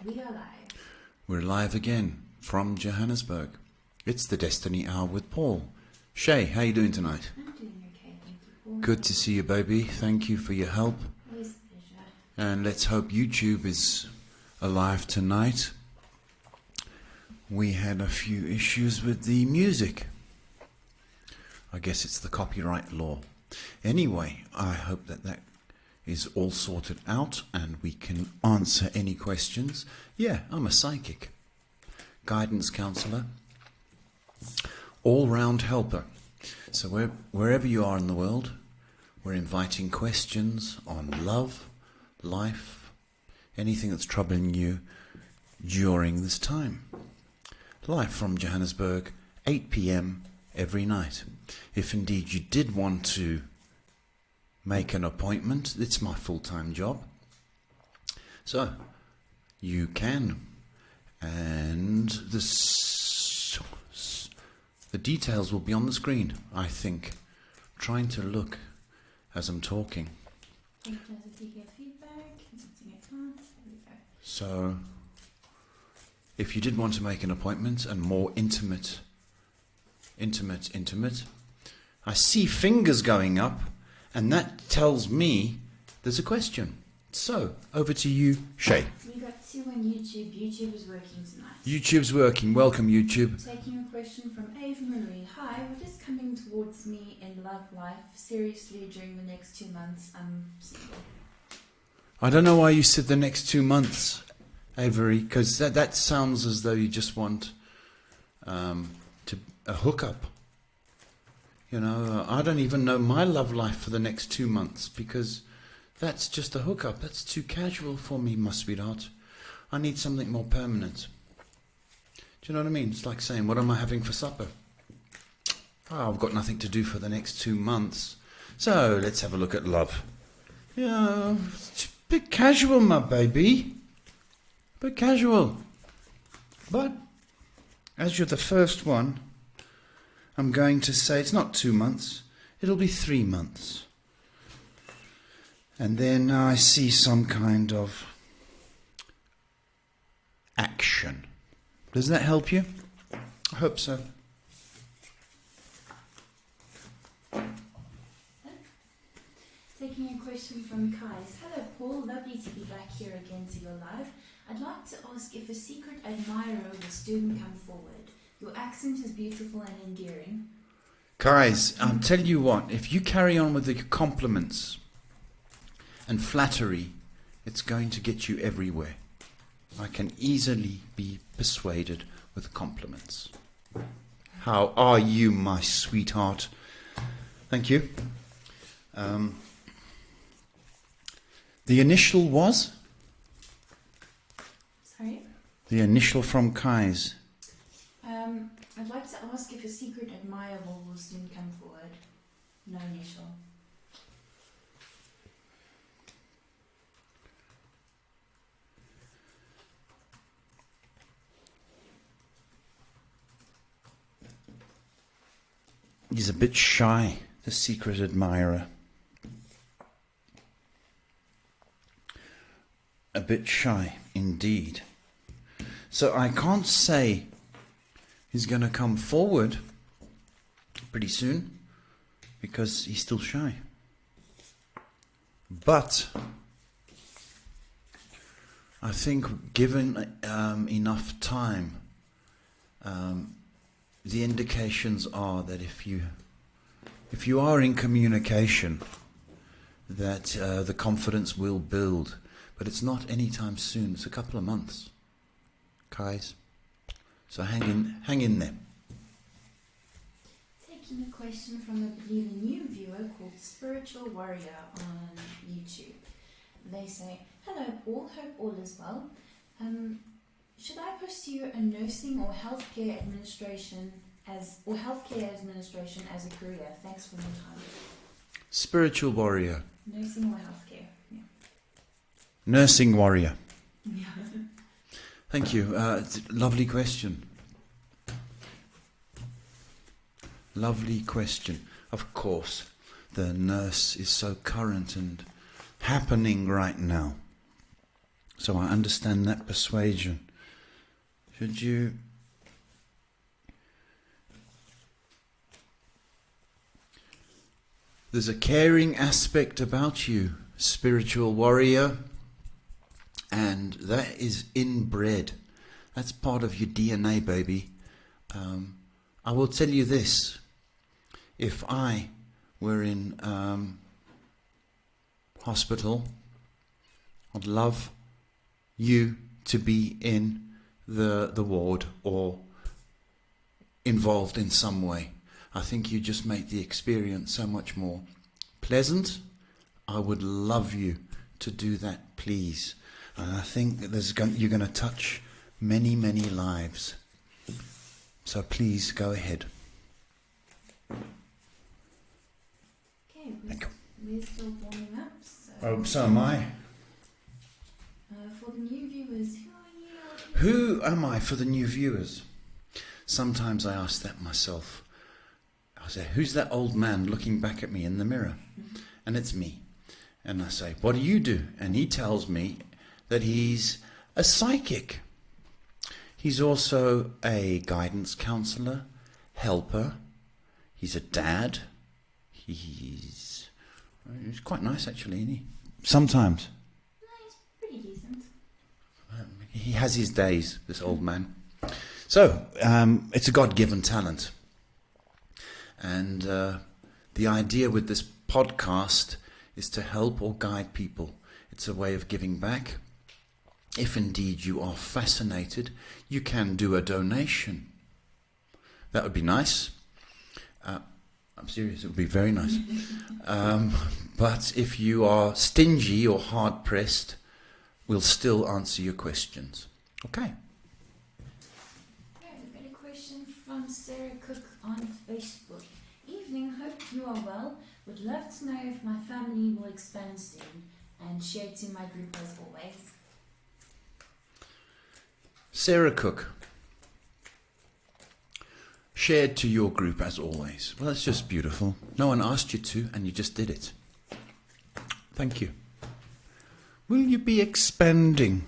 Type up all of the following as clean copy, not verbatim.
We are live. We're live again from Johannesburg. It's the Destiny Hour with Paul. Shay, how you doing tonight? I'm doing okay, thank you, Paul. Good to see you, baby. Thank you for your help. Always a pleasure. And let's hope YouTube is alive tonight. We had a few issues with the music. I guess it's the copyright law. Anyway, I hope that is all sorted out and we can answer any questions. Yeah, I'm a psychic, guidance counselor, all-round helper. So wherever you are in the world, we're inviting questions on love, life, anything that's troubling you during this time. Live from Johannesburg, 8 p.m. every night. If indeed you did want to make an appointment, it's my full-time job. So you can. And the details will be on the screen, I think. I'm trying to look as I'm talking. So if you did want to make an appointment and more intimate, I see fingers going up, and that tells me there's a question. So, over to you, Shay. We got two on YouTube. YouTube is working tonight. YouTube's working. Welcome, YouTube. Taking a question from Ava Marie. Hi, what is coming towards me in love life? Seriously, during the next 2 months, I'm single. I don't know why you said the next 2 months, Avery, because that sounds as though you just want a hookup. You know, I don't even know my love life for the next 2 months because that's just a hookup. That's too casual for me, my sweetheart. I need something more permanent. Do you know what I mean? It's like saying, what am I having for supper? Oh, I've got nothing to do for the next 2 months. So let's have a look at love. Yeah, it's a bit casual, my baby. A bit casual. But as you're the first one, I'm going to say it's not 2 months, it'll be 3 months. And then I see some kind of action. Does that help you? I hope so. Taking a question from Kais. Hello, Paul. Lovely to be back here again to your live. I'd like to ask if a secret admirer will soon come forward. Your accent is beautiful and endearing. Guys, I'll tell you what, if you carry on with the compliments and flattery, it's going to get you everywhere. I can easily be persuaded with compliments. How are you, my sweetheart? Thank you. The initial was? Sorry? The initial from Kai's. I'd like to ask if a secret admirer will soon come forward. No initial. He's a bit shy, the secret admirer. A bit shy, indeed. So I can't say he's going to come forward pretty soon because he's still shy. But I think given enough time, the indications are that if you are in communication, that the confidence will build. But it's not anytime soon. It's a couple of months, guys. So hang in there. Taking a question from, I believe, a new viewer called Spiritual Warrior on YouTube. They say, hello Paul, hope all is well. Should I pursue a nursing or healthcare administration as a career? Thanks for your time. Spiritual warrior. Nursing or healthcare? Yeah. Nursing warrior. Yeah. Thank you. It's a lovely question. Lovely question. Of course, the nurse is so current and happening right now. So I understand that persuasion. Should you... There's a caring aspect about you, spiritual warrior, and that is inbred. That's part of your DNA, baby. I will tell you this. If I were in hospital, I'd love you to be in the ward or involved in some way. I think you just make the experience so much more pleasant. I would love you to do that, please. And I think that you're going to touch many, many lives. So please go ahead. Okay, we're still warming up. So am I. For the new viewers, who are you? Who am I for the new viewers? Sometimes I ask that myself. I say, who's that old man looking back at me in the mirror? And it's me. And I say, what do you do? And he tells me that he's a psychic. He's also a guidance counselor, helper. He's a dad. He's quite nice, actually, isn't he? Sometimes. No, he's pretty decent. He has his days, this old man. So, it's a God-given talent. And the idea with this podcast is to help or guide people. It's a way of giving back. If indeed you are fascinated, you can do a donation. That would be nice. I'm serious, it would be very nice. But if you are stingy or hard-pressed, we'll still answer your questions. Okay. Okay, we've got a question from Sarah Cook on Facebook. Evening, hope you are well. Would love to know if my family will expand soon and share to my group as always. Sarah Cook. Shared to your group as always. Well, that's just beautiful. No one asked you to, and you just did it. Thank you. Will you be expanding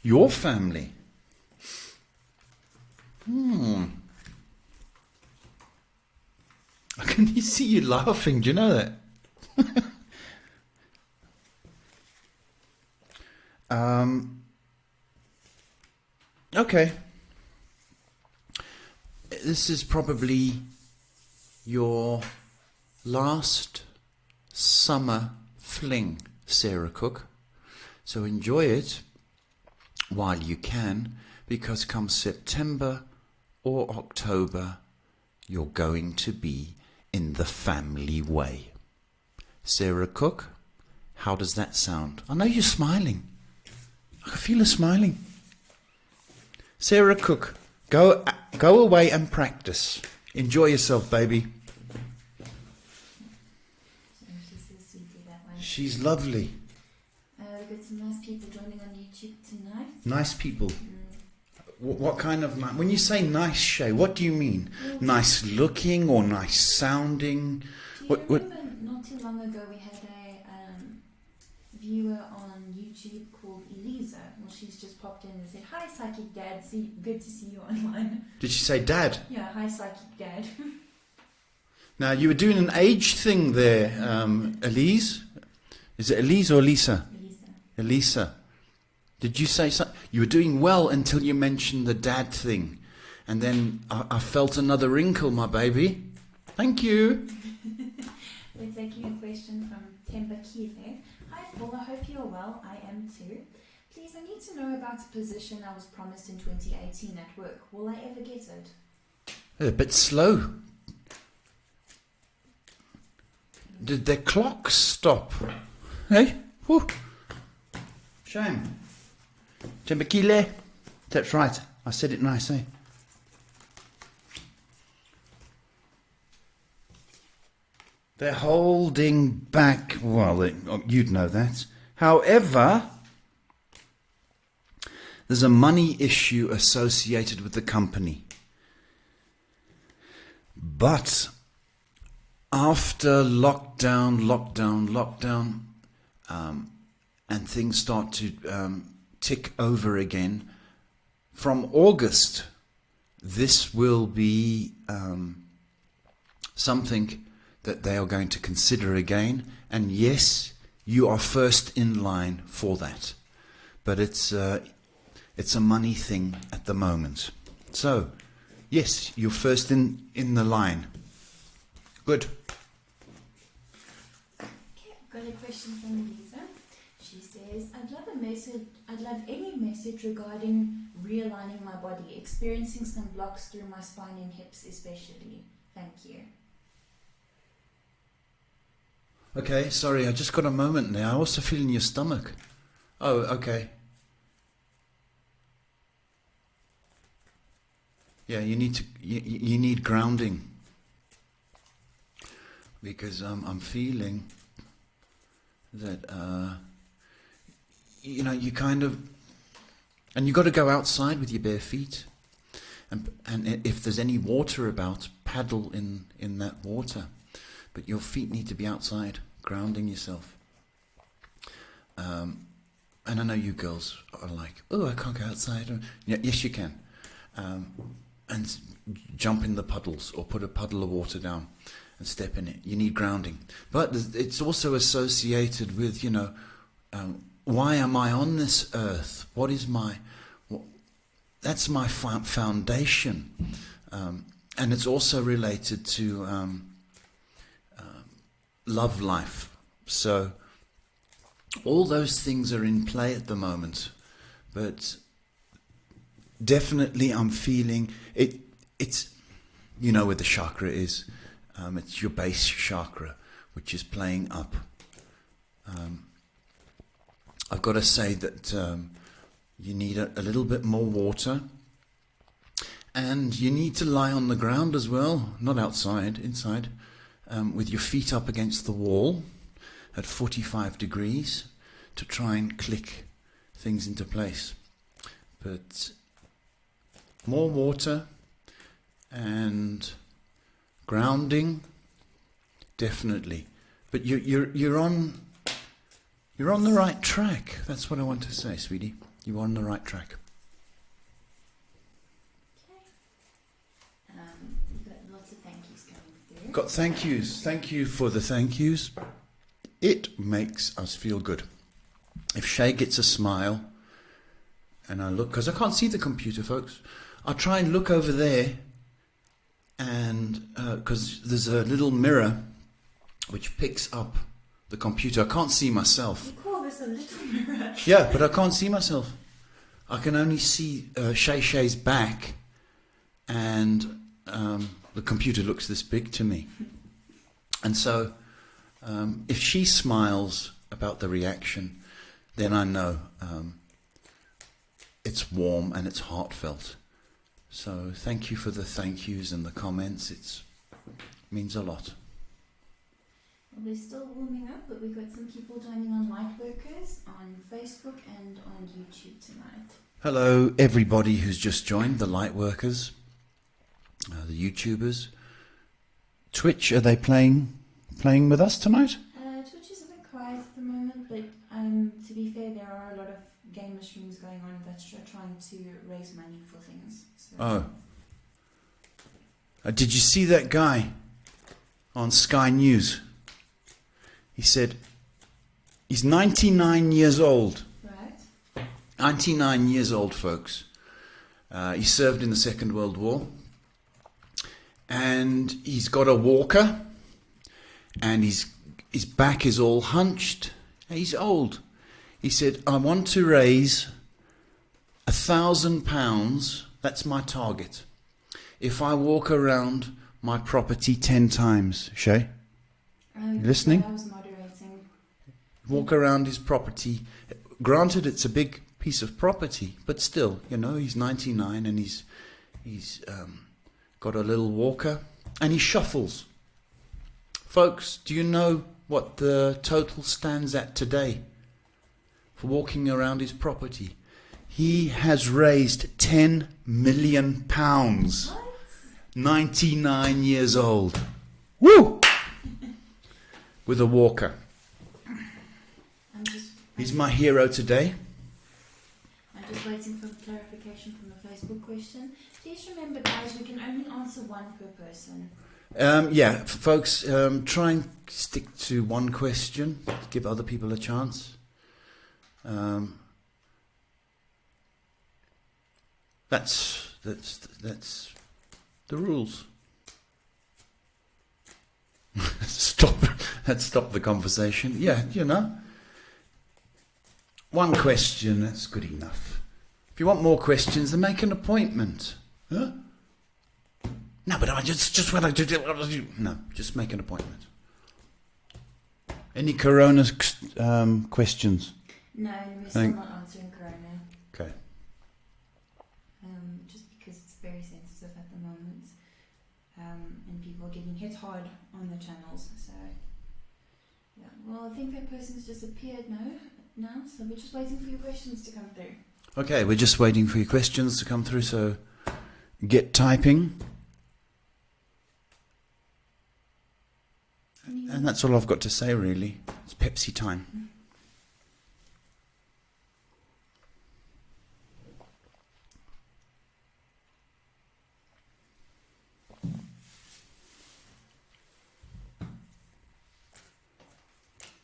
your family? I can see you laughing. Do you know that? Okay. This is probably your last summer fling, Sarah Cook. So enjoy it while you can, because come September or October, you're going to be in the family way. Sarah Cook, how does that sound? I know you're smiling. I can feel her smiling. Sarah Cook, go away and practice. Enjoy yourself, baby. She's so sweetie, that one. She's lovely. We've got some nice people joining on YouTube tonight. Nice people. What kind of... When you say nice, Shay, what do you mean? Nice looking or nice sounding? Do you remember not too long ago we had a viewer on YouTube called Elisa? Well, she's just popped in and said, "Hi, Psychic Dad. Good to see you online." Did she say dad? Yeah, hi, Psychic Dad. Now, you were doing an age thing there, Elise. Is it Elise or Elisa? Elisa. Did you say something? You were doing well until you mentioned the dad thing. And then I felt another wrinkle, my baby. Thank you. We're taking a question from Temba Kive. Hi, Paul. I hope you're well. I am too. Please, I need to know about a position I was promised in 2018 at work. Will I ever get it? A bit slow. Did their clocks stop? Hey? Whew. Shame. Tembakile. That's right. I said it nice, eh? They're holding back. Well, you'd know that. However, there's a money issue associated with the company. But after lockdown, and things start to tick over again, from August, this will be something that they are going to consider again. And yes, you are first in line for that. But it's a money thing at the moment. So, yes, you're first in the line. Good. Okay, I've got a question from Lisa. She says, I'd love any message regarding realigning my body, experiencing some blocks through my spine and hips especially. Thank you. Okay, sorry, I just got a moment there. I also feel in your stomach. Oh, okay. Yeah, you need grounding, because I'm feeling that you kind of, and you got to go outside with your bare feet, and if there's any water about, paddle in that water, but your feet need to be outside, grounding yourself. And I know you girls are like, oh, I can't go outside. Yes, you can. And jump in the puddles, or put a puddle of water down and step in it. You need grounding. But it's also associated with, why am I on this earth? What is that's my foundation. And it's also related to love life. So all those things are in play at the moment. But definitely I'm feeling it. It's, where the chakra is. It's your base chakra, which is playing up. I've got to say that you need a little bit more water, and you need to lie on the ground as well, not outside, inside, with your feet up against the wall at 45 degrees to try and click things into place. But more water and grounding, definitely. But you're on the right track. That's what I want to say, sweetie. You're on the right track. Okay. We've got lots of thank yous coming through. Got thank yous. Thank you for the thank yous. It makes us feel good. If Shay gets a smile, and I look, because I can't see the computer, folks, I'll try and look over there, and because there's a little mirror which picks up the computer. I can't see myself. You call this a little mirror? Yeah, but I can't see myself. I can only see Shay's back, and the computer looks this big to me. And so if she smiles about the reaction, then I know it's warm and it's heartfelt. So thank you for the thank yous and the comments. It means a lot. Well, we're still warming up, but we've got some people joining on Lightworkers on Facebook and on YouTube tonight. Hello, everybody who's just joined, the Lightworkers, the YouTubers. Twitch, are they playing with us tonight? Twitch is a bit quiet at the moment, but to be fair, there are a lot of gamer streams going on that's trying to raise money for things. So. Oh. Did you see that guy on Sky News? He said he's 99 years old. Right. 99 years old, folks. He served in the Second World War. And he's got a walker. And his back is all hunched. He's old. He said, I want to raise £1,000. That's my target. If I walk around my property 10 times. Shay? You listening? Yeah, I was moderating. Walk around his property. Granted, it's a big piece of property, but still, he's 99 and he's got a little walker and he shuffles. Folks, do you know what the total stands at today for walking around his property? He has raised £10 million. What? 99 years old. Woo! With a walker. He's my hero today. I'm just waiting for clarification from the Facebook question. Please remember, guys, we can only answer one per person. Folks, try and stick to one question. Give other people a chance. That's the rules. Let's stop the conversation. Yeah, one question, that's good enough. If you want more questions, then make an appointment. Huh? No, but I just when I do. No, just make an appointment. Any Corona questions? No, we're still not answering Corona. Okay. Just because it's very sensitive at the moment, and people are getting hit hard on the channels. So, yeah. Well, I think that person's disappeared now. So we're just waiting for your questions to come through. Okay, we're just waiting for your questions to come through. So, get typing. And that's all I've got to say, really. It's Pepsi time.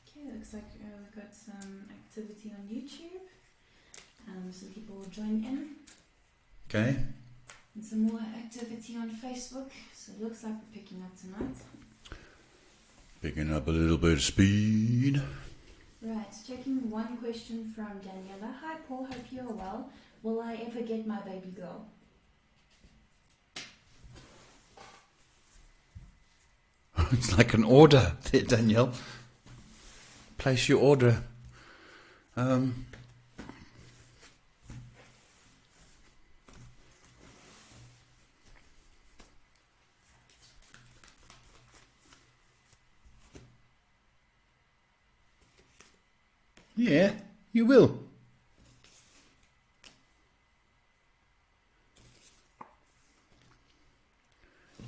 Okay, looks like we've got some activity on YouTube. Some people will join in. Okay. And some more activity on Facebook. So it looks like we're picking up tonight. Picking up a little bit of speed. Right, checking one question from Daniela. Hi Paul, hope you're well. Will I ever get my baby girl? It's like an order, Danielle. Place your order. Yeah, you will.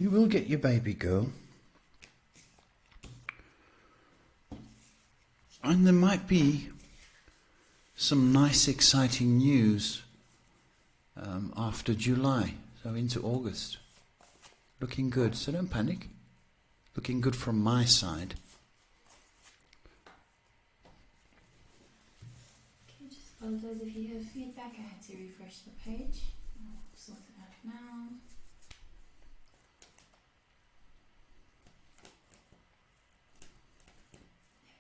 You will get your baby girl. And there might be some nice exciting news after July, so into August. Looking good, so don't panic. Looking good from my side. Apologize if you have feedback, I had to refresh the page. I'll sort it out now.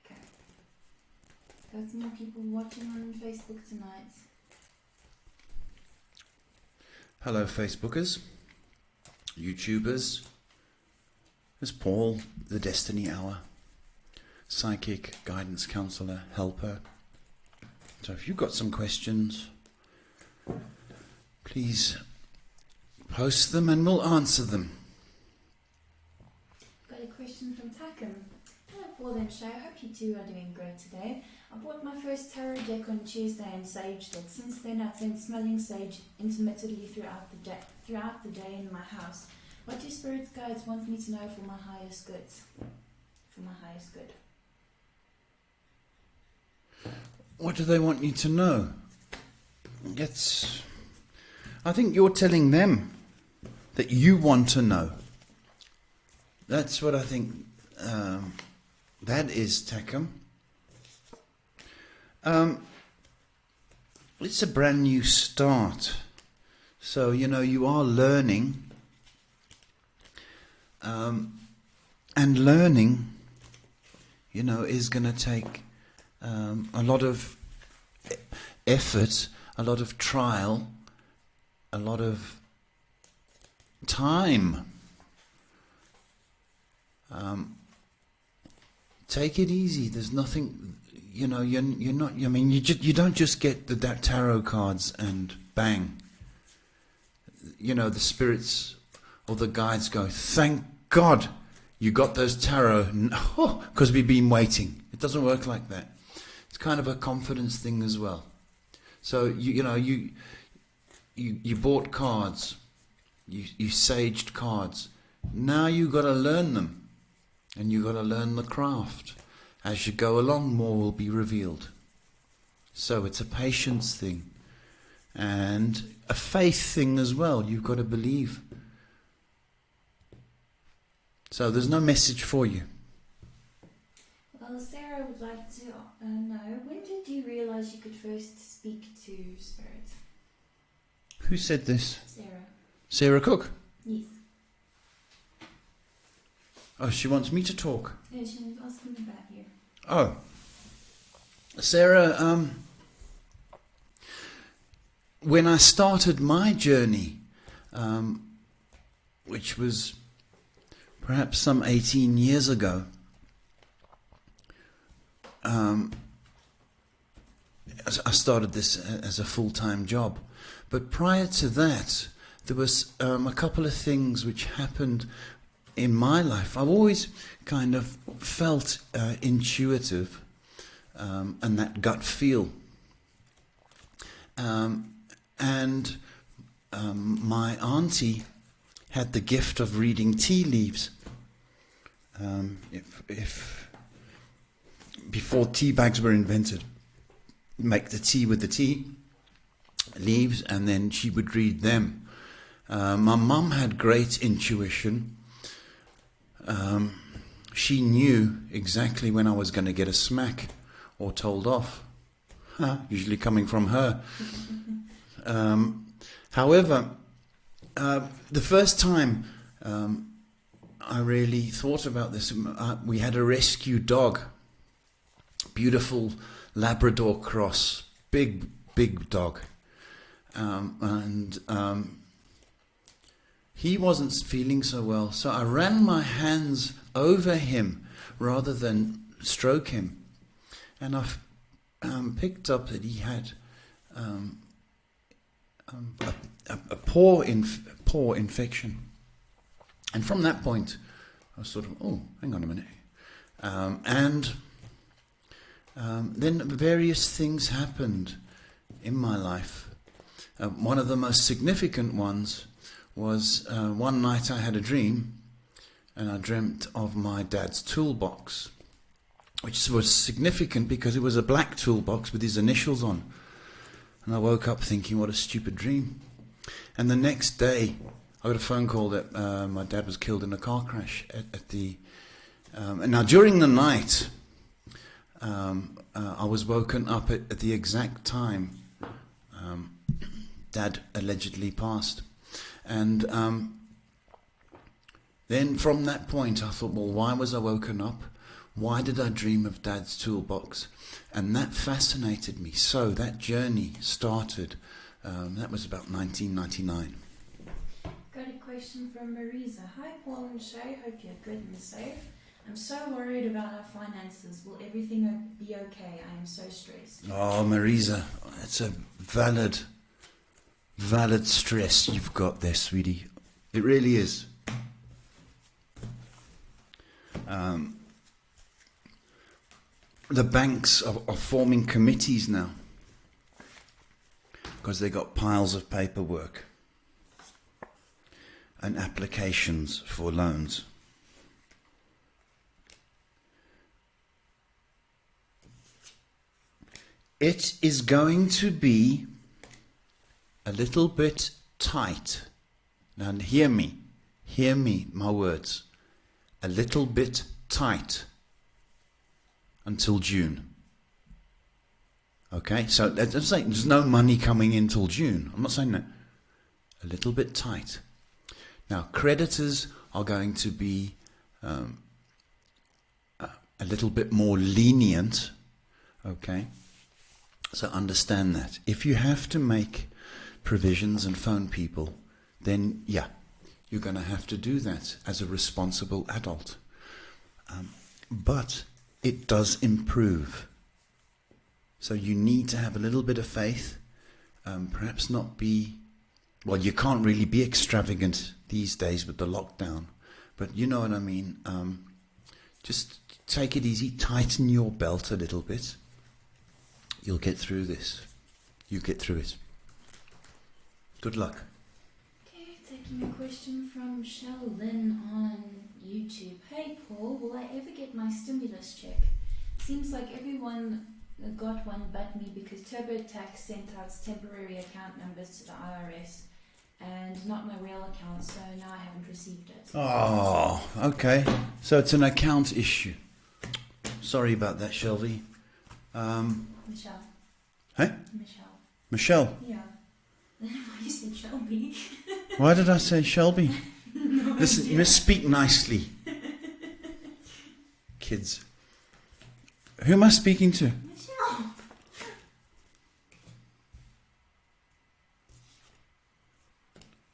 Okay. Got some more people watching on Facebook tonight. Hello Facebookers, YouTubers. It's Paul, the Destiny Hour, psychic, guidance counsellor, helper. So if you've got some questions, please post them and we'll answer them. Got a question from Takum. Hello Paul and Shay, I hope you two are doing great today. I bought my first tarot deck on Tuesday and saged it. Since then I've been smelling sage intermittently throughout the day in my house. What do spirit guides want me to know for my highest good? What do they want you to know? I think you're telling them that you want to know. That's what I think that is, Takum. It's a brand new start. So, you are learning. And learning, is going to take a lot of effort, a lot of trial, a lot of time. Take it easy. There's nothing, you're not. I mean, you don't just get the tarot cards and bang. The spirits or the guides go, thank God you got those tarot, because we've been waiting. It doesn't work like that. It's kind of a confidence thing as well. So you bought cards, you saged cards. Now you got to learn them, and you got to learn the craft. As you go along, more will be revealed. So it's a patience thing and a faith thing as well. You've got to believe. So there's no message for you. Well, Sarah would like to know, when did you realize you could first speak to spirit? Who said this? Sarah. Sarah Cook. Yes. Oh, she wants me to talk. Yeah, she was asking about you. Oh. Sarah, when I started my journey, which was perhaps some 18 years ago, I started this as a full-time job. But prior to that, there was a couple of things which happened in my life. I've always kind of felt intuitive and that gut feel. And my auntie had the gift of reading tea leaves. If before tea bags were invented, make the tea with the tea leaves, and then she would read them. My mum had great intuition. She knew exactly when I was going to get a smack or told off, usually coming from her. However, the first time I really thought about this, we had a rescue dog, beautiful Labrador cross, big dog. And he wasn't feeling so well, so I ran my hands over him rather than stroke him, and I picked up that he had a paw infection, and from that point I was sort of, oh, hang on a minute, and then various things happened in my life. One of the most significant ones was one night I had a dream, and I dreamt of my dad's toolbox, which was significant because it was a black toolbox with his initials on. And I woke up thinking, what a stupid dream. And the next day, I got a phone call that my dad was killed in a car crash at the... and now during the night, I was woken up at the exact time Dad allegedly passed. And then from that point I thought, well, why was I woken up? Why did I dream of Dad's toolbox? And that fascinated me. So that journey started, that was about 1999. Got a question from Marisa. Hi Paul and Shay, hope you're good and safe. I'm so worried about our finances. Will everything be okay? I am so stressed. Oh, Marisa, it's a valid stress you've got there, sweetie. It really is. The banks are forming committees now because they got piles of paperwork and applications for loans. It is going to be a little bit tight. Now hear me, my words. A little bit tight until June. Okay, so I'm saying there's no money coming in till June. I'm not saying that. A little bit tight. Now creditors are going to be a little bit more lenient. Okay, so understand that. If you have to make provisions and phone people, then yeah, you're going to have to do that as a responsible adult. But it does improve. So you need to have a little bit of faith, perhaps not be, well, you can't really be extravagant these days with the lockdown, but you know what I mean. Just take it easy, tighten your belt a little bit. You'll get through this. You get through it. Good luck. Okay, taking a question from Michelle Lynn on YouTube. Hey Paul, will I ever get my stimulus check? Seems like everyone got one but me because TurboTax sent out temporary account numbers to the IRS and not my real account, so now I haven't received it. Oh, okay. So it's an account issue. Sorry about that, Shelby. Michelle. Hey? Michelle. Michelle. Yeah. You said Shelby. Why did I say Shelby? No Listen, idea. misspeak nicely. Kids. Who am I speaking to? Michelle.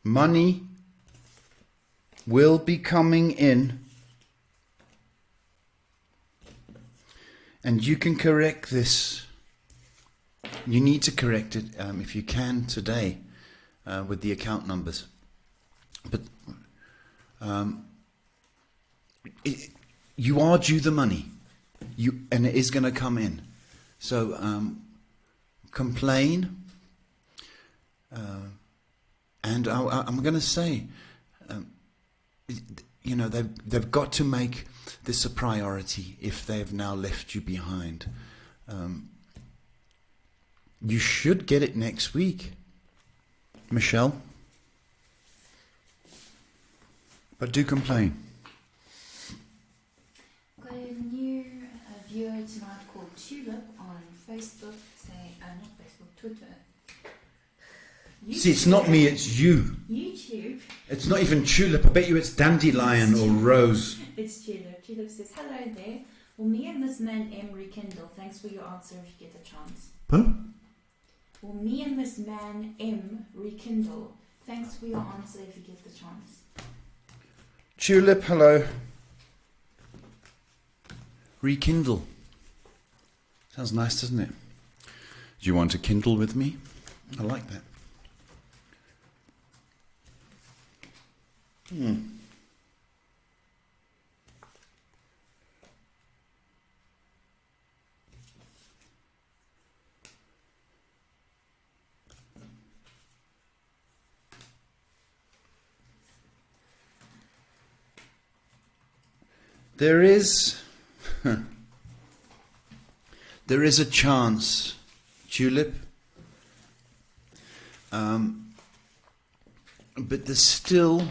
Money will be coming in, and you can correct this. You need to correct it if you can today with the account numbers. But you are due the money, and it is going to come in. So complain. And I'm going to say, they've got to make this a priority if they've now left you behind. You should get it next week, Michelle. But do complain. Got a new viewer tonight called Tulip on Facebook. Not Facebook, Twitter. See, it's not me, it's you. YouTube. It's not even Tulip. I bet you it's Dandelion or Rose. It's Tulip. Tulip says, hello there. Will me and this man M rekindle? Thanks for your answer if you get a chance. Huh? Will me and this man M rekindle? Thanks for your answer if you get the chance. Tulip, hello. Rekindle. Sounds nice, doesn't it? Do you want to kindle with me? I like that. There is a chance, Tulip, but there's still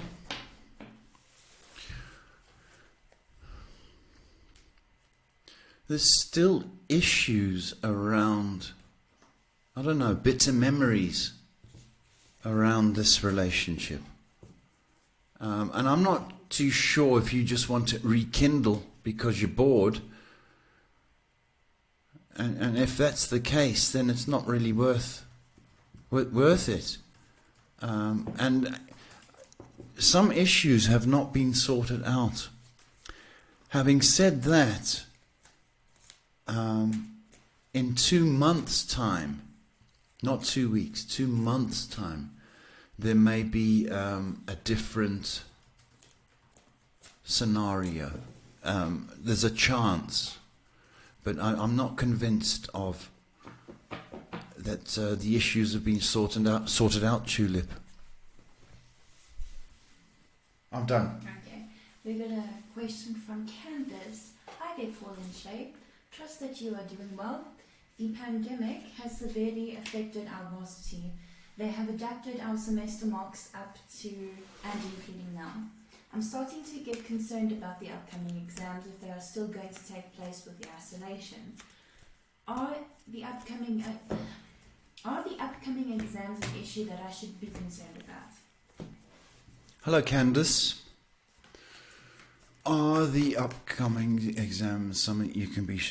issues around, I don't know, bitter memories around this relationship. And I'm not too sure if you just want to rekindle because you're bored. And if that's the case, then it's not really worth it. And some issues have not been sorted out. Having said that, in 2 months' time, not 2 weeks, 2 months' time, there may be a different scenario. There's a chance, but I'm not convinced of that the issues have been sorted out, Tulip. I'm done. Okay. We got a question from Candace. Hi there, Paul and Shay. Trust that you are doing well. The pandemic has severely affected our varsity. They have adapted our semester marks up to and including now. I'm starting to get concerned about the upcoming exams if they are still going to take place with the isolation. Are the upcoming exams an issue that I should be concerned about? Hello, Candace. Are the upcoming exams something you can be...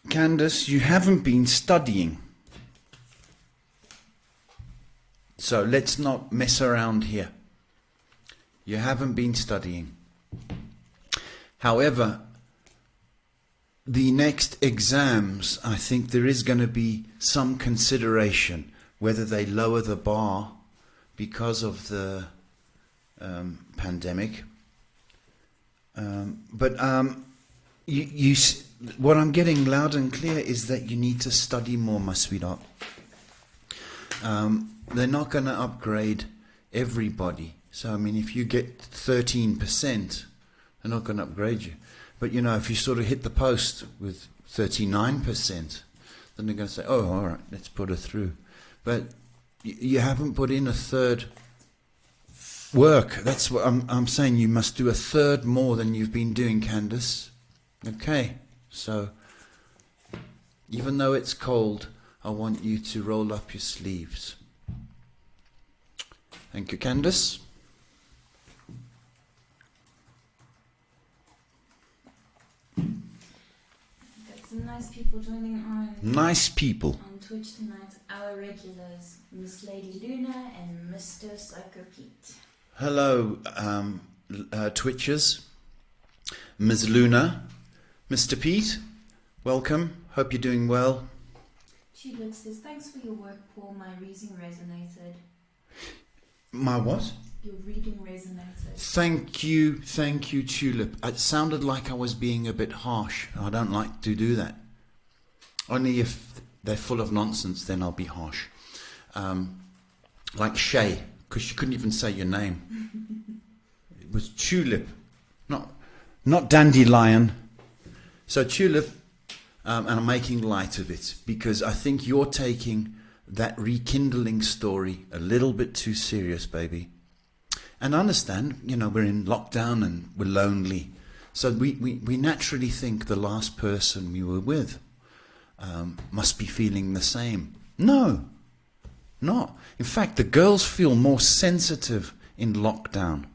Candace, you haven't been studying. So let's not mess around here. You haven't been studying. However, the next exams, I think there is going to be some consideration whether they lower the bar because of the pandemic. What I'm getting loud and clear is that you need to study more, my sweetheart. They're not going to upgrade everybody. So, I mean, if you get 13%, They're not going to upgrade you. But, you know, if you sort of hit the post with 39%, then they're going to say, oh, all right, let's put her through. But you haven't put in a third work. That's what I'm saying. You must do a third more than you've been doing, Candace. Okay, so even though it's cold, I want you to roll up your sleeves. Thank you, Candace. Got some nice people joining on. Nice people. On Twitch tonight, our regulars, Miss Lady Luna and Mr. Psycho Pete. Hello, Twitchers. Ms. Luna. Mr. Pete, welcome. Hope you're doing well. Tulip says, thanks for your work, Paul. My reading resonated. My what? Your reading resonated. Thank you, Tulip. It sounded like I was being a bit harsh. I don't like to do that. Only if they're full of nonsense, then I'll be harsh. Like Shay, because she couldn't even say your name. It was Tulip, not Dandelion. So Tulip, and I'm making light of it because I think you're taking that rekindling story a little bit too serious, baby. And understand, you know, we're in lockdown and we're lonely. So we naturally think the last person we were with must be feeling the same. No, not. In fact, the girls feel more sensitive in lockdown.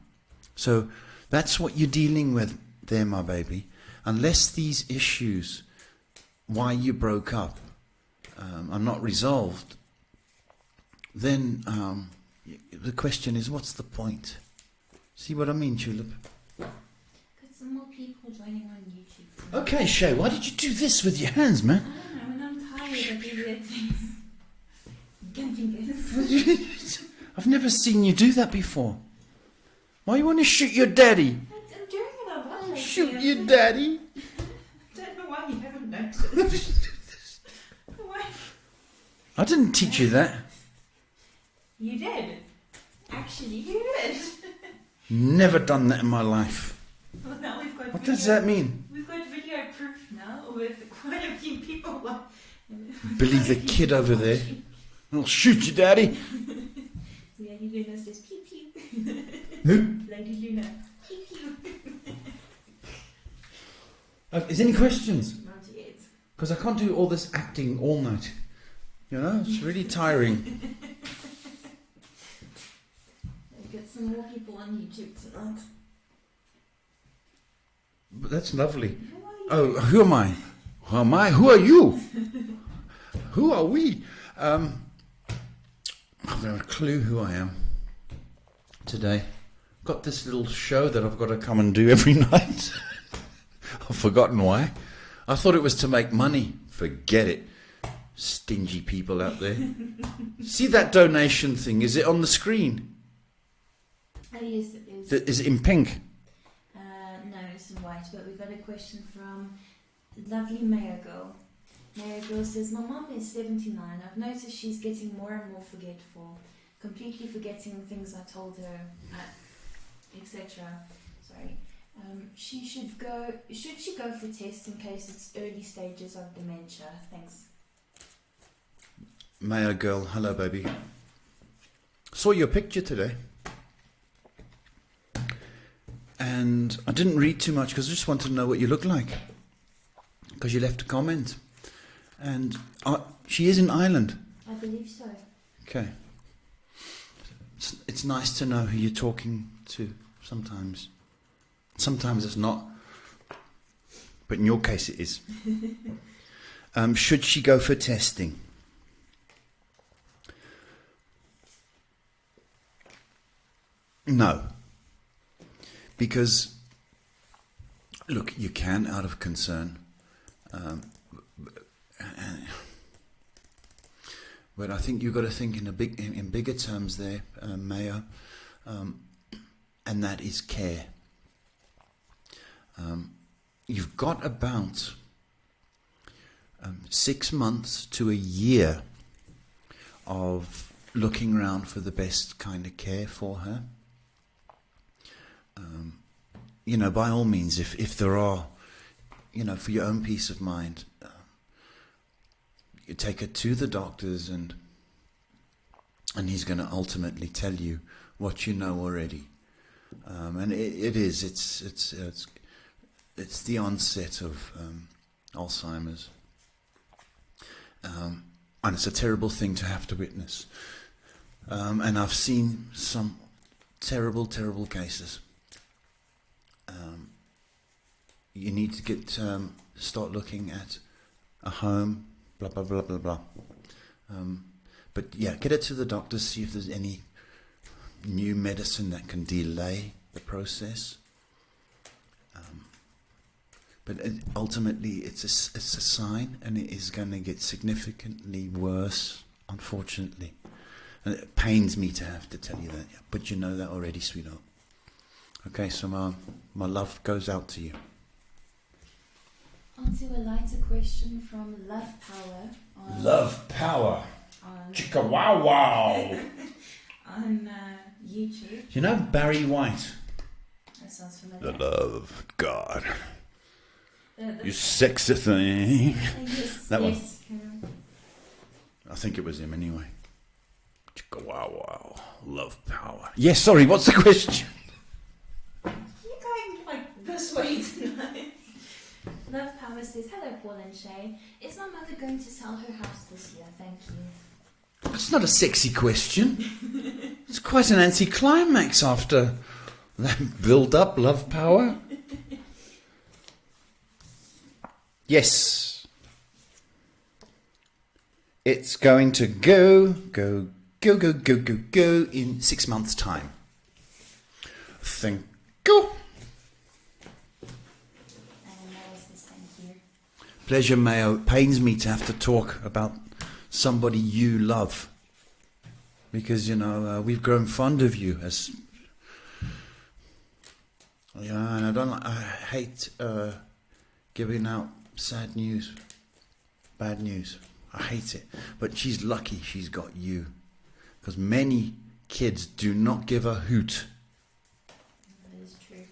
So that's what you're dealing with there, my baby. Unless these issues, why you broke up, are not resolved, then the question is, what's the point? See what I mean, Tulip? Got some more people joining on YouTube. Okay, Shay, why did you do this with your hands, man? I don't know, when I'm tired I do weird things. Gun fingers. I've never seen you do that before. Why you want to shoot your daddy? I'm doing it a lot. Shoot your daddy? I don't know why you haven't noticed. Why? I didn't teach you that. You did. Actually, you did. Never done that in my life. Well, now we've got What video, does that mean? We've got video proof now with quite a few people. Billy the kid over there. I'll shoot you, daddy. Lady Luna says pew pew. Who? Lady Luna. Pew pew. Is there any questions? Not yet. Because I can't do all this acting all night. You know, it's really tiring. We've got some more people on YouTube tonight. But that's lovely. Who are you? Oh, who am I? Who am I? Who are you? Who are we? I've got a clue who I am today. Got this little show that I've got to come and do every night. I've forgotten why. I thought it was to make money. Forget it. Stingy people out there. See that donation thing? Is it on the screen? Oh, yes, it is. Is it in pink? No, it's in white, but we've got a question from lovely Mayor Girl. Mayor Girl says, my mom is 79. I've noticed she's getting more and more forgetful, completely forgetting things I told her, etc. Sorry. Should she go for tests in case it's early stages of dementia? Thanks. Mayor girl, hello baby. Saw your picture today. And I didn't read too much because I just wanted to know what you look like. Because you left a comment. And she is in Ireland. I believe so. Okay. It's nice to know who you're talking to sometimes. Sometimes it's not. But in your case it is. Should she go for testing? No. Because, look, you can out of concern. But I think you've got to think in bigger terms there, Mayor, and that is care. You've got about 6 months to a year of looking around for the best kind of care for her. by all means, if there are, for your own peace of mind, you take her to the doctors, and he's going to ultimately tell you what you know already. And it's the onset of Alzheimer's. And it's a terrible thing to have to witness. And I've seen some terrible, terrible cases. You need to start looking at a home, blah, blah, blah, blah, blah. But yeah, get it to the doctor, see if there's any new medicine that can delay the process. But ultimately, it's a sign, and it is going to get significantly worse, unfortunately. And it pains me to have to tell you that, but you know that already, sweetheart. Okay, so my love goes out to you. On to a lighter question from Love Power. Love Power. Chicka wow wow. On YouTube. You know Barry White? That sounds familiar. The love of God. You sexy thing. Yes, That one. yes. I think it was him anyway. Chicka wow wow. Love Power. Yes, sorry, what's the question? You're going like this way tonight. Love Power says, hello Paul and Shay. Is my mother going to sell her house this year? Thank you. That's not a sexy question. It's quite an anticlimax after that build-up, Love Power. Yes. It's going to go in 6 months' time. Thank you. Thank you. Pleasure, Mayo. Pains me to have to talk about somebody you love, because we've grown fond of you and I hate giving out sad news, bad news. I hate it, but she's lucky she's got you, because many kids do not give a hoot. That is true.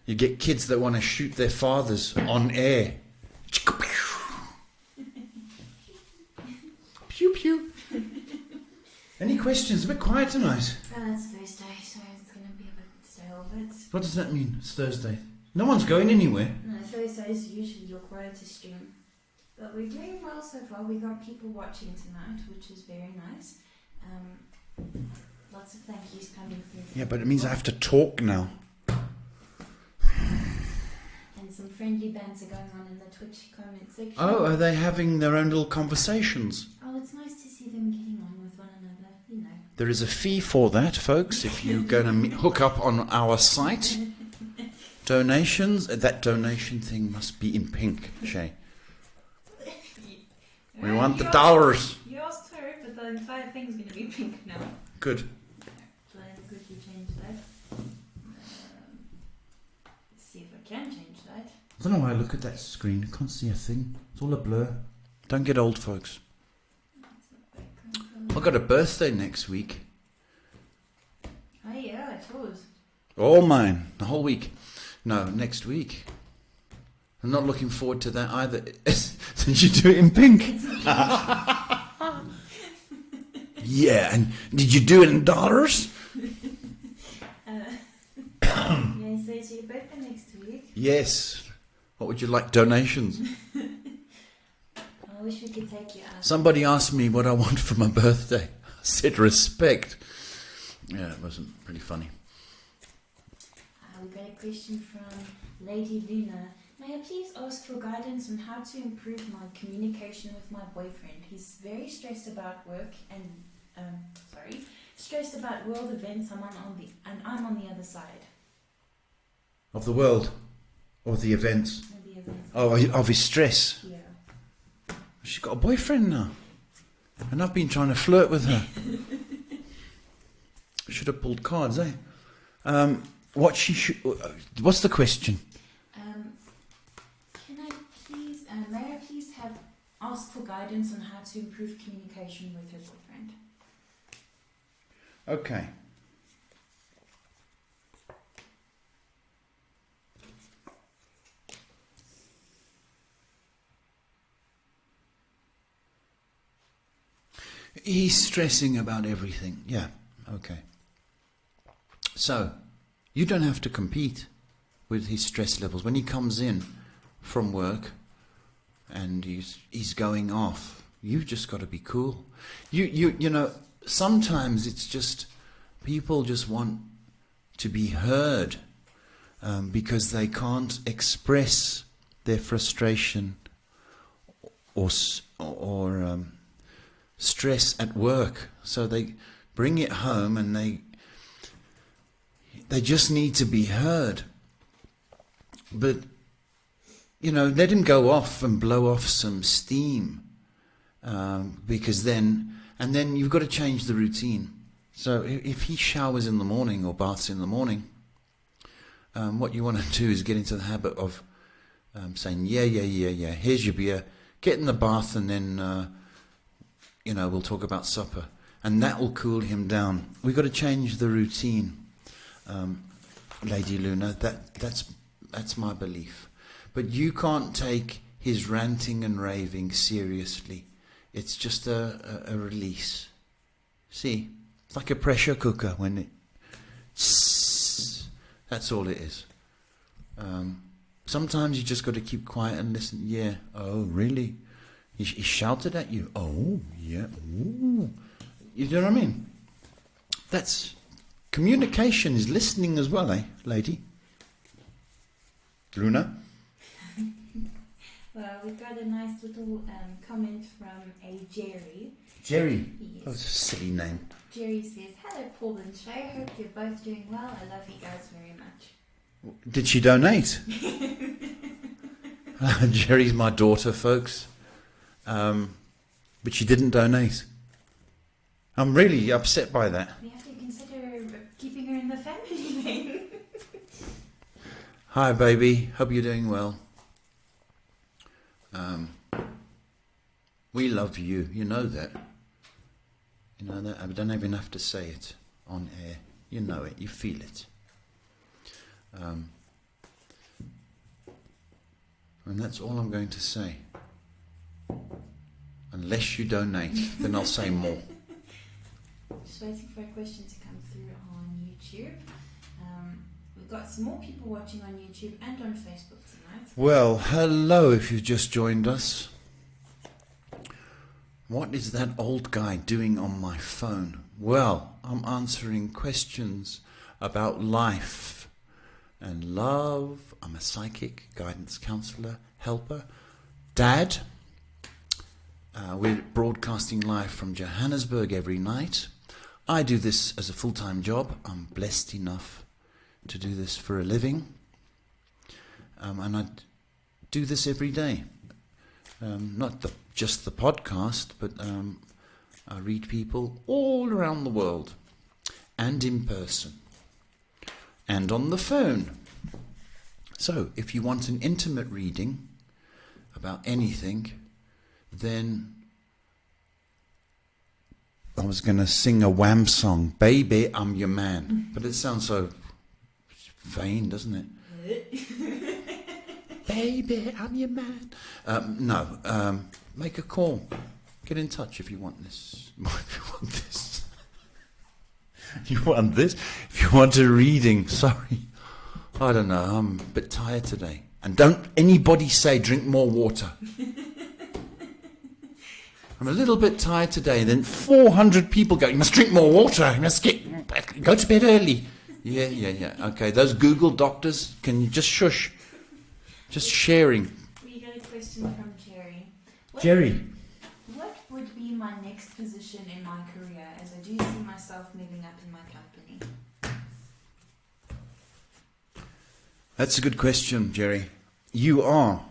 You get kids that want to shoot their fathers on air. Pew pew. Any questions? A bit quiet tonight. It's Thursday, so it's going to be a bit stale, but... What does that mean? It's Thursday. No one's going anywhere. No, Thursday is usually your quietest stream. But we're doing well so far. We got people watching tonight, which is very nice. Lots of thank yous coming through. Yeah, but it means I have to talk now. And some friendly banter going on in the Twitch comment section. Oh, are they having their own little conversations? Oh, it's nice to see them getting on with one another, you know. There is a fee for that, folks, if you're going to hook up on our site. Donations. That donation thing must be in pink, Shay. We want the dollars. You asked her, but the entire thing's going to be pink now. Good. So I quickly change that. Let's see if I can change that. I don't know why I look at that screen. I can't see a thing. It's all a blur. Don't get old, folks. I've got a birthday next week. Oh yeah, it's yours. All mine. The whole week. No, next week. I'm not looking forward to that either. Did you do it in pink? Yeah, and did you do it in dollars? Yeah, so it's your birthday next week. Yes. What would you like? Donations? I wish we could take you out. Somebody asked me what I want for my birthday. I said respect. Yeah, it wasn't pretty funny. We got a question from Lady Luna. May I please ask for guidance on how to improve my communication with my boyfriend? He's very stressed about work and stressed about world events. I'm on the other side. Of the world? Or the events? Of the events. Oh, of his stress? Yeah. She's got a boyfriend now. And I've been trying to flirt with her. Should have pulled cards, eh? What's the question? May I please ask for guidance on how to improve communication with your boyfriend? Okay. He's stressing about everything. Yeah, okay. So, you don't have to compete with his stress levels. When he comes in from work and he's going off, you've just got to be cool. You know, sometimes it's just people just want to be heard because they can't express their frustration or stress at work, so they bring it home and they just need to be heard. But you know, let him go off and blow off some steam, because then you've got to change the routine. So if he showers in the morning or baths in the morning, what you want to do is get into the habit of saying, yeah, here's your beer, get in the bath, and then we'll talk about supper, and that will cool him down. We've got to change the routine, Lady Luna. That's my belief. But you can't take his ranting and raving seriously. It's just a release. See, it's like a pressure cooker when it. That's all it is. Sometimes you just got to keep quiet and listen. Yeah. Oh, really? He shouted at you. Oh, yeah. Ooh. You know what I mean? That's communication is listening as well, eh, lady? Luna? Well, we've got a nice little comment from a Jerry. Jerry? Yes. Oh, it's a silly name. Jerry says, hello Paul and Shay, hope you're both doing well. I love you guys very much. Did she donate? Jerry's my daughter, folks. But she didn't donate. I'm really upset by that. We have to consider keeping her in the family then. Hi, baby. Hope you're doing well. We love you. You know that. You know that. I don't even have to say it on air. You know it. You feel it. And that's all I'm going to say. Unless you donate, then I'll say more. Just waiting for a question to come through on YouTube. We've got some more people watching on YouTube and on Facebook tonight. Well, hello if you've just joined us. What is that old guy doing on my phone? Well, I'm answering questions about life and love. I'm a psychic, guidance counselor, helper, dad. We're broadcasting live from Johannesburg every night. I do this as a full-time job. I'm blessed enough to do this for a living. And I do this every day. Not just the podcast, but I read people all around the world, and in person, and on the phone. So, if you want an intimate reading about anything, then I was going to sing a Wham song, Baby, I'm Your Man. But it sounds so vain, doesn't it? Baby, I'm your man. No, make a call. Get in touch if you want this. If you want this. You want this? If you want a reading, sorry. I don't know, I'm a bit tired today. And don't anybody say drink more water. I'm a little bit tired today. And then 400 people go, you must drink more water. You must go to bed early. Yeah. Okay, those Google doctors, can you just shush? Just sharing. We got a question from Jerry. Jerry. What would be my next position in my career, as I do see myself moving up in my company? That's a good question, Jerry. You are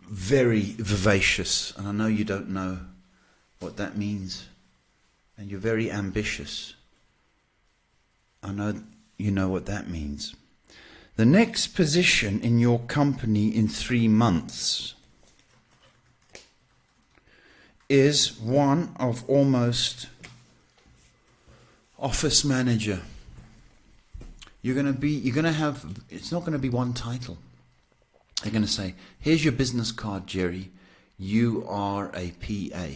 very vivacious, and I know you don't know what that means. And you're very ambitious. I know you know what that means. The next position in your company in 3 months is one of almost office manager. You're going to have, it's not going to be one title. They're going to say, here's your business card, Jerry. you are a PA.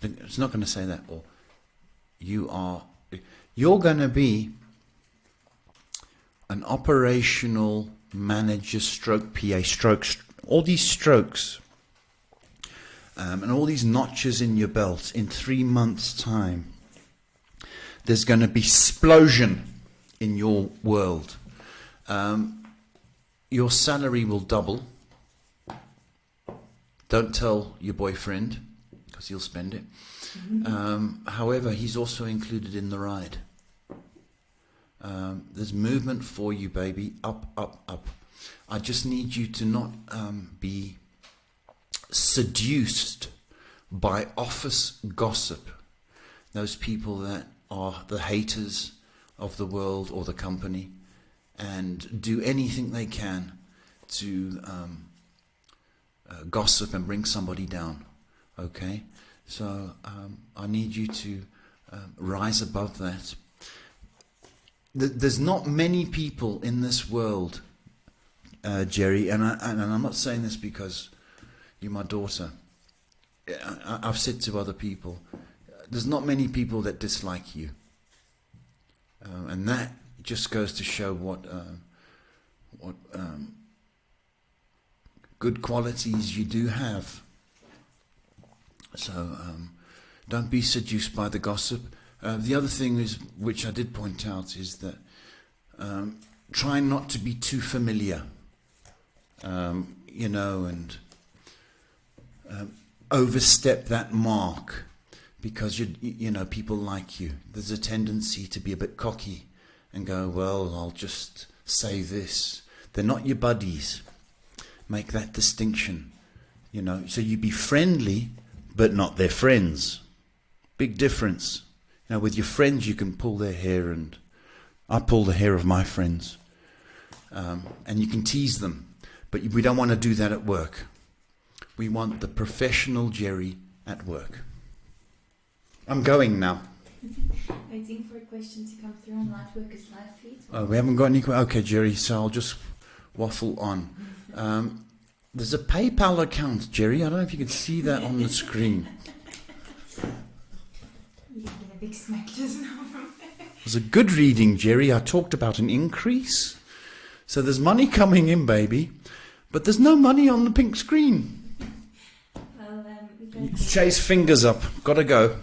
It's not going to say that. Or you're going to be an operational manager stroke PA strokes. All these strokes and all these notches in your belt in 3 months' time. There's going to be explosion in your world. Your salary will double. Don't tell your boyfriend, because he'll spend it. However, he's also included in the ride. There's movement for you, baby. Up, up, up. I just need you to not be seduced by office gossip. Those people that are the haters of the world or the company, and do anything they can to gossip and bring somebody down. Okay? So I need you to rise above that. There's not many people in this world, Jerry, and I'm not saying this because you're my daughter. I've said to other people, there's not many people that dislike you. And that just goes to show what good qualities you do have. So don't be seduced by the gossip. The other thing is, which I did point out, is that try not to be too familiar, and overstep that mark, because people like you. There's a tendency to be a bit cocky and go, well, I'll just say this. They're not your buddies. Make that distinction, So you be friendly, but not their friends. Big difference. With your friends, you can pull their hair, and I pull the hair of my friends. And you can tease them. But we don't want to do that at work. We want the professional Jerry at work. I'm going now. Waiting for a question to come through on Lightworkers live feed. Oh, we haven't got any. Okay, Jerry, so I'll just waffle on. There's a PayPal account, Jerry. I don't know if you can see that on the screen. You get a big smack just now from there. It was a good reading, Jerry. I talked about an increase. So there's money coming in, baby. But there's no money on the pink screen. Well, Chase fingers up. Gotta go.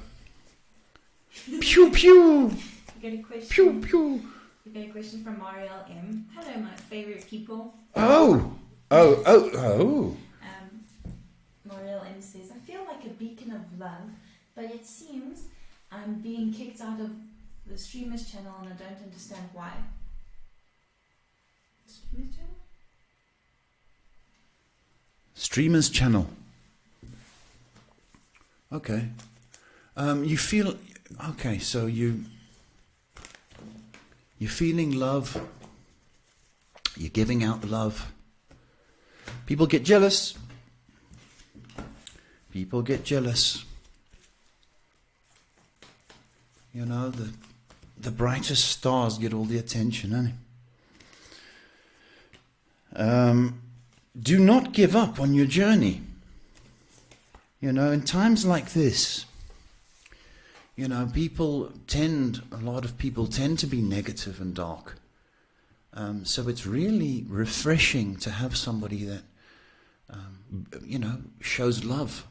Pew, pew. We get a question. Pew, pew. We get a question from Marielle M. Hello, my favorite people. Oh. Marielle M says, I feel like a beacon of love, but it seems I'm being kicked out of the streamers channel and I don't understand why. Streamers channel? Streamers channel. Okay. You feel... Okay, so you're feeling love. You're giving out love. People get jealous. People get jealous. The brightest stars get all the attention, do not give up on your journey. In times like this, a lot of people tend to be negative and dark. So it's really refreshing to have somebody that, shows love.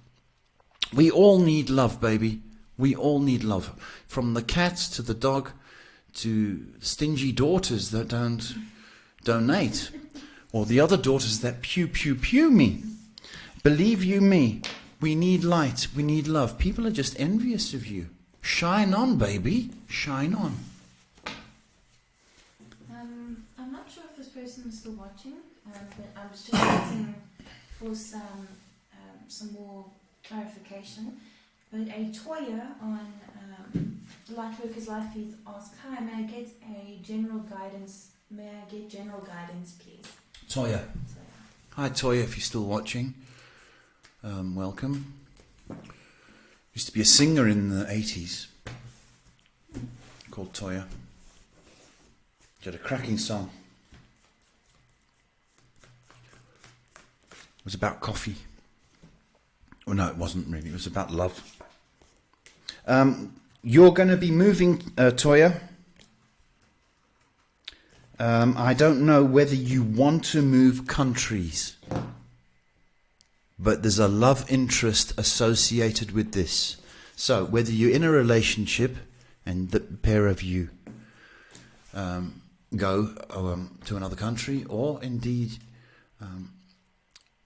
We all need love, baby. We all need love. From the cats to the dog to stingy daughters that don't donate. Or the other daughters that pew, pew, pew me. Believe you me, we need light. We need love. People are just envious of you. Shine on, baby. Shine on. I'm not sure if this person is still watching, but I was just waiting for some more clarification. But a Toya on Lightworkers Live Feeds asked, hi, may I get general guidance, please? Toya. Hi, Toya, if you're still watching. Welcome. Used to be a singer in the 80s called Toya. She had a cracking song. It was about coffee. Well, no, it wasn't really. It was about love. You're going to be moving, Toya. I don't know whether you want to move countries, but there's a love interest associated with this. So whether you're in a relationship and the pair of you go to another country, or indeed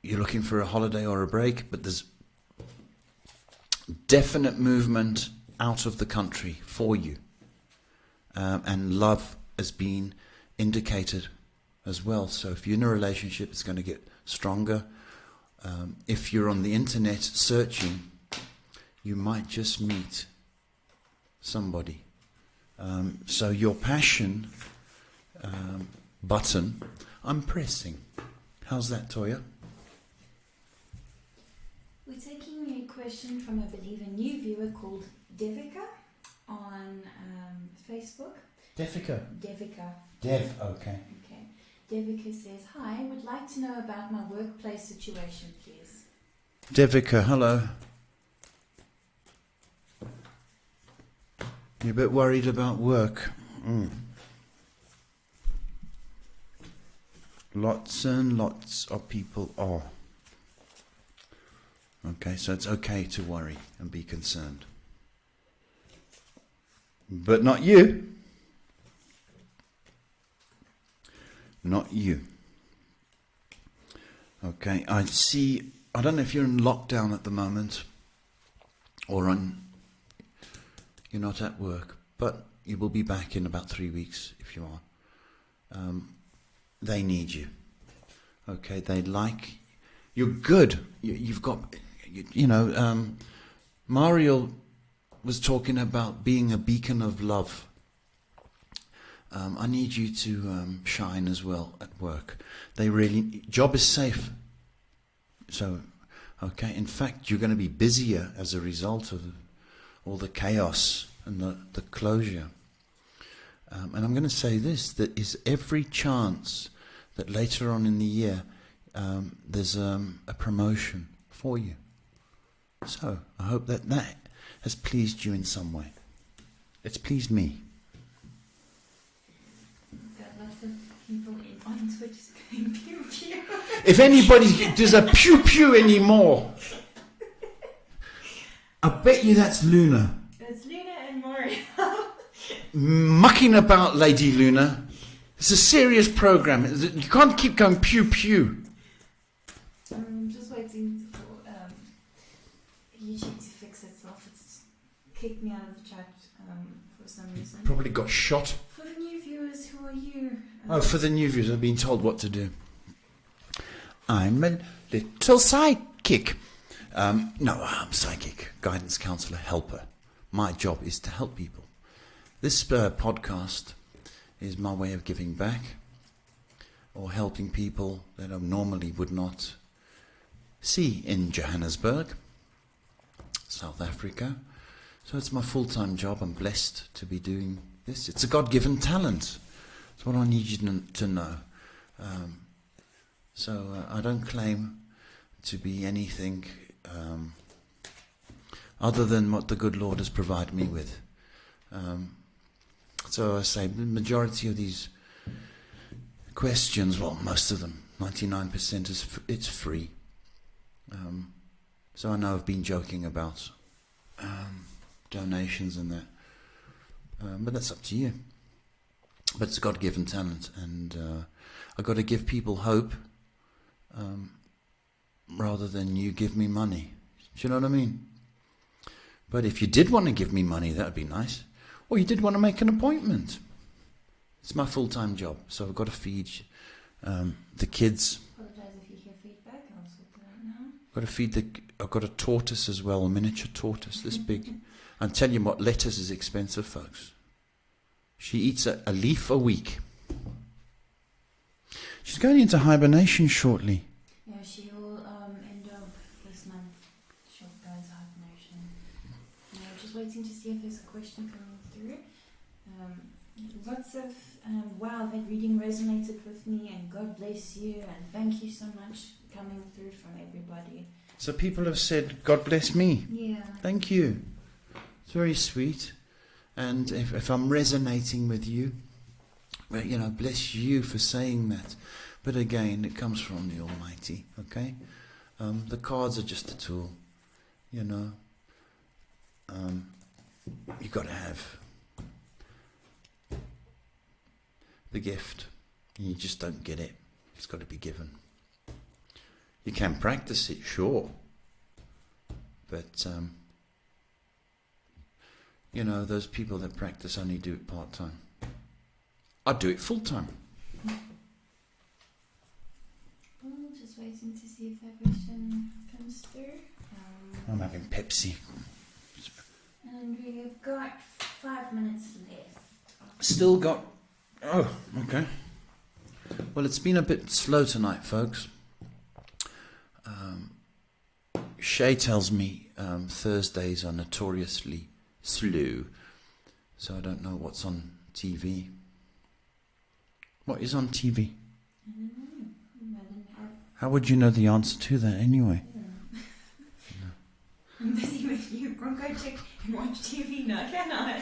you're looking for a holiday or a break, but there's definite movement out of the country for you, and love has been indicated as well. So if you're in a relationship, it's going to get stronger. If you're on the internet searching, you might just meet somebody. So your passion button, I'm pressing. How's that, Toya? We're taking a question from, I believe, a new viewer called Devika on Facebook. Devika. Devika. Dev, okay. Okay. Devika says, "Hi, would like to know about my workplace situation, please." Devika, hello. You're a bit worried about work. Lots and lots of people are. Okay, so it's okay to worry and be concerned. But not you. Not you. Okay, I don't know if you're in lockdown at the moment, or you're not at work, but you will be back in about 3 weeks if you are. They need you. Okay, you're good. You've got, Mario was talking about being a beacon of love. I need you to shine as well at work. Job is safe. So, okay, in fact, you're going to be busier as a result of all the chaos and the closure. And I'm going to say this, that is every chance that later on in the year there's a promotion for you. So, I hope that has pleased you in some way. It's pleased me. Lots of people on Twitch going pew pew. If anybody does a pew pew anymore, I bet you that's Luna. It's Luna and Mario. Mucking about, Lady Luna. It's a serious program. You can't keep going pew pew. I'm just waiting for YouTube to fix itself. It's kicked me out of the chat for some reason. Probably got shot. For the new viewers, who are you? For the new viewers, I've been told what to do. I'm a little sidekick. No, I'm psychic, guidance counselor, helper. My job is to help people. This podcast is my way of giving back, or helping people that I normally would not see in Johannesburg, South Africa. So it's my full-time job. I'm blessed to be doing this. It's a God-given talent. It's what I need you to know. So I don't claim to be anything other than what the good Lord has provided me with. So I say the majority of these questions, well, most of them, 99% it's free. So I know I've been joking about donations and that, but that's up to you. But it's a God-given talent, and I've got to give people hope rather than you give me money. Do you know what I mean? But if you did want to give me money, that would be nice. Or you did want to make an appointment. It's my full-time job, so I've got to feed the kids. Apologize if you hear feedback. I'll sort it out now. I've got a tortoise as well, a miniature tortoise, this big. I'm telling you what, lettuce is expensive, folks. She eats a leaf a week. She's going into hibernation shortly. Yeah, she will end of this month. She'll go into hibernation. Just waiting to see if there's a question coming through. Lots of wow, that reading resonated with me, and God bless you, and thank you so much coming through from everybody. So people have said, God bless me. Yeah. Thank you. It's very sweet. And if I'm resonating with you, well, bless you for saying that. But again, it comes from the Almighty, okay? The cards are just a tool, You've got to have the gift. You just don't get it. It's got to be given. You can practice it, sure. But, those people that practice only do it part-time. I'd do it full-time. Well, just waiting to see if that question comes through. I'm having Pepsi. And we've got 5 minutes left. Still got... Oh, okay. Well, it's been a bit slow tonight, folks. Shay tells me Thursdays are notoriously slow, so I don't know what's on TV. What is on TV? I don't know. How would you know the answer to that anyway? No. I'm busy with you. Go check and watch TV now, can I?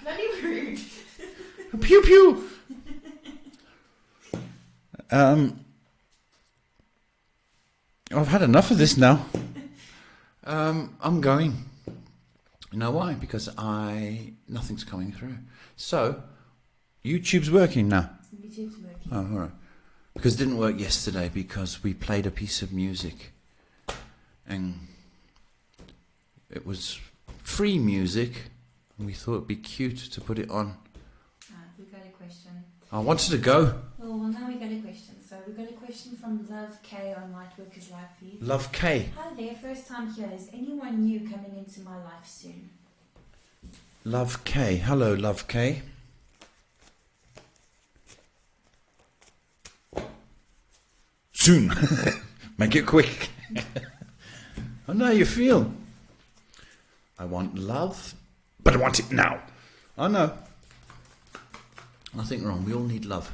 Bloody rude. Pew pew! I've had enough of this now. I'm going. You know why? Because nothing's coming through. So, YouTube's working now. YouTube's working. Oh, all right. Because it didn't work yesterday because we played a piece of music and it was free music and we thought it'd be cute to put it on. We got a question. I wanted to go. Well, now we got a question. So we got a question from Love K on Lightworkers Live Feed. Love K. Hi there, first time here. Is anyone new coming into my life soon? Love K. Hello, Love K. Soon. Make it quick. I know how you feel. I want love, but I want it now. I know. Nothing wrong. We all need love.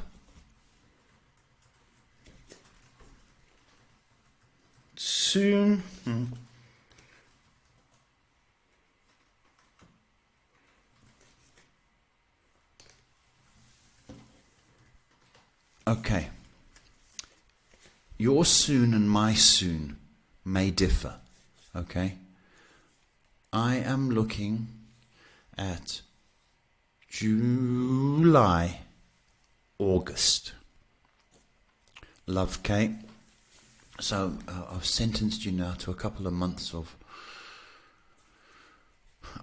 Soon. Okay. Your soon and my soon may differ. Okay? I am looking at July, August. Love, Kate. So I've sentenced you now to a couple of months of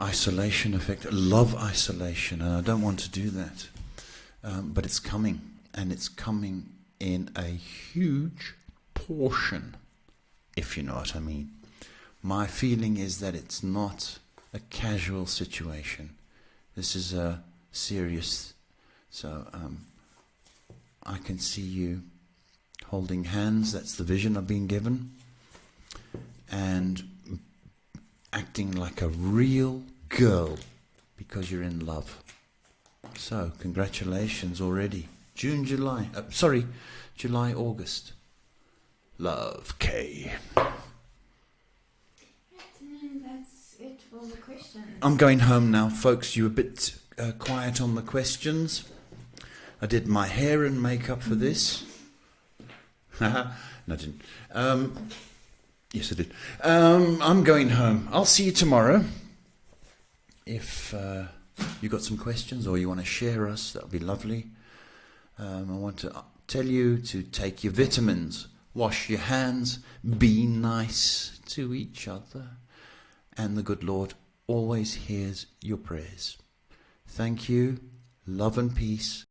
isolation effect, love isolation, and I don't want to do that. But it's coming, and it's coming in a huge portion, if you know what I mean. My feeling is that it's not a casual situation. This is a serious. So I can see you holding hands. That's the vision I've been given, and acting like a real girl because you're in love. So congratulations already. July, August. Love, K. That's it for the questions. I'm going home now, folks. You were a bit quiet on the questions. I did my hair and makeup for this. No, I didn't. Yes, I did. I'm going home. I'll see you tomorrow. If you got some questions or you want to share us, that would be lovely. I want to tell you to take your vitamins, wash your hands, be nice to each other, and the good Lord always hears your prayers. Thank you. Love and peace.